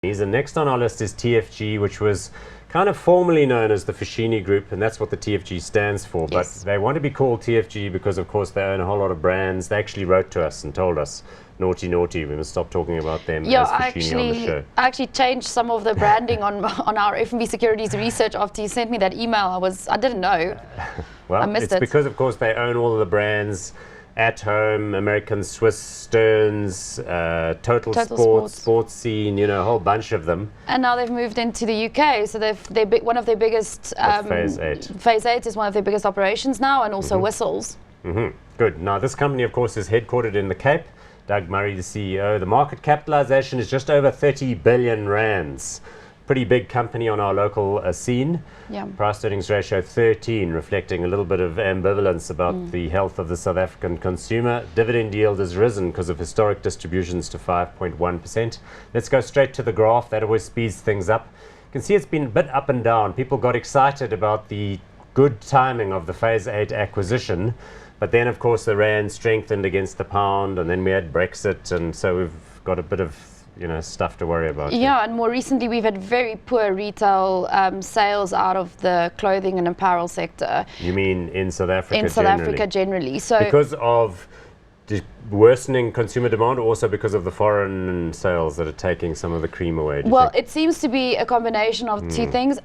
And next on our list is TFG, which was kind of formerly known as the Foschini Group, and that's what the TFG stands for. Yes. But they want to be called TFG because, of course, they own a whole lot of brands. They actually wrote to us and told us, naughty, naughty, we must stop talking about them as Foschini on the show. I actually changed some of the branding on our FNB Securities research after you sent me that email. I didn't know. Well, I missed it's because, of course, they own all of the brands. At Home, American, Swiss, Stearns, Total Sports, Sports Scene, you know, a whole bunch of them. And now they've moved into the UK, so one of their biggest Phase 8. Phase 8 is one of their biggest operations now, and also Whistles. Good. Now this company, of course, is headquartered in the Cape. Doug Murray, the CEO. The market capitalization is just over 30 billion rands. Pretty big company on our local scene. Yeah. Price earnings ratio 13, reflecting a little bit of ambivalence about the health of the South African consumer. Dividend yield has risen because of historic distributions to 5.1%. Let's go straight to the graph. That always speeds things up. You can see it's been a bit up and down. People got excited about the good timing of the Phase 8 acquisition. But then, of course, the rand strengthened against the pound, and then we had Brexit, and so we've got a bit of stuff to worry about. Yeah, and more recently we've had very poor retail sales out of the clothing and apparel sector. You mean in South Africa? In South Africa generally. So because of the worsening consumer demand, or also because of the foreign sales that are taking some of the cream away? Well, it seems to be a combination of two things.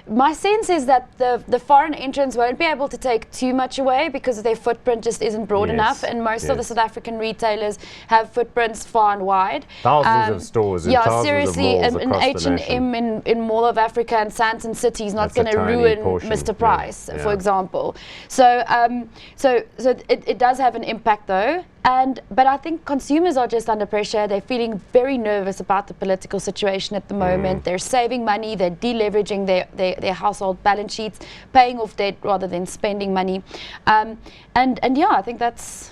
My sense is that the foreign entrants won't be able to take too much away because their footprint just isn't broad enough, and most of the South African retailers have footprints far and wide. Thousands of stores, in thousands seriously, of malls across the H&M in Mall of Africa and Sandton City is not going to ruin Mr. Price, for example. So, it does have an impact though. But I think consumers are just under pressure. They're feeling very nervous about the political situation at the moment. They're saving money. They're deleveraging their household balance sheets, paying off debt rather than spending money. And yeah, I think that's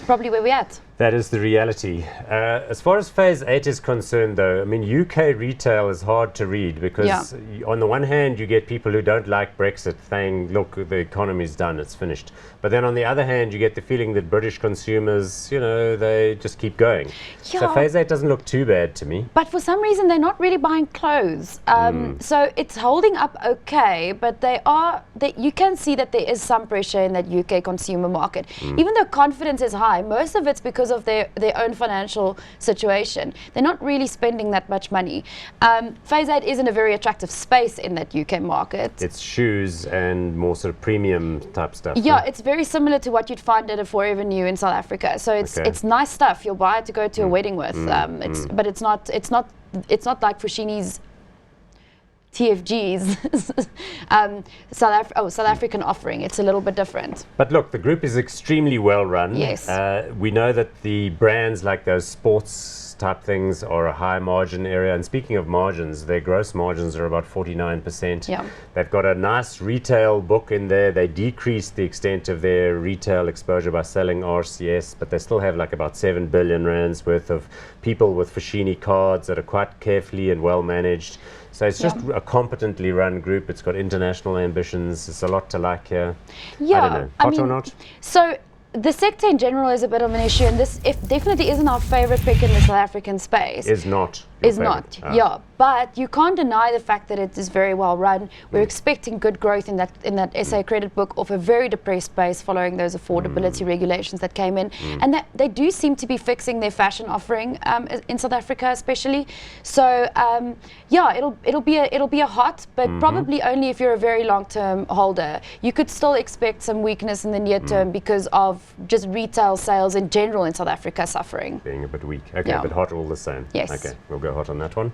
probably where we're at. That is the reality. As far as Phase 8 is concerned, though, I mean, UK retail is hard to read because on the one hand, you get people who don't like Brexit saying, look, the economy's done, it's finished. But then on the other hand, you get the feeling that British consumers, they just keep going. Yeah. So Phase 8 doesn't look too bad to me. But for some reason, they're not really buying clothes. So it's holding up okay, but you can see that there is some pressure in that UK consumer market. Even though confidence is high, most of it's because of their own financial situation. They're not really spending that much money. Phase 8 isn't a very attractive space in that UK market. It's shoes and more sort of premium type stuff. Yeah, it's very similar to what you'd find at a Forever New in South Africa. So it's nice stuff. You'll buy it to go to a wedding with. But it's not like Foschini's TFG's South African offering. It's a little bit different. But look, the group is extremely well run. Yes. We know that the brands like those sports type things are a high margin area. And speaking of margins, their gross margins are about 49%. Yeah. They've got a nice retail book in there. They decreased the extent of their retail exposure by selling RCS, but they still have like about 7 billion rands worth of people with Foschini cards that are quite carefully and well managed. So it's just a competently run group. It's got international ambitions. It's a lot to like here. Yeah, I don't know. Hot or not? So the sector in general is a bit of an issue, and this definitely isn't our favorite pick in the South African space. Is not. Yeah. But you can't deny the fact that it is very well run. We're expecting good growth in that SA credit book off a very depressed base following those affordability regulations that came in, and that they do seem to be fixing their fashion offering in South Africa, especially. So yeah, it'll be a hot, but probably only if you're a very long-term holder. You could still expect some weakness in the near term because of just retail sales in general in South Africa suffering. Being a bit weak. Okay, but hot all the same. Yes. Okay, we'll go hot on that one.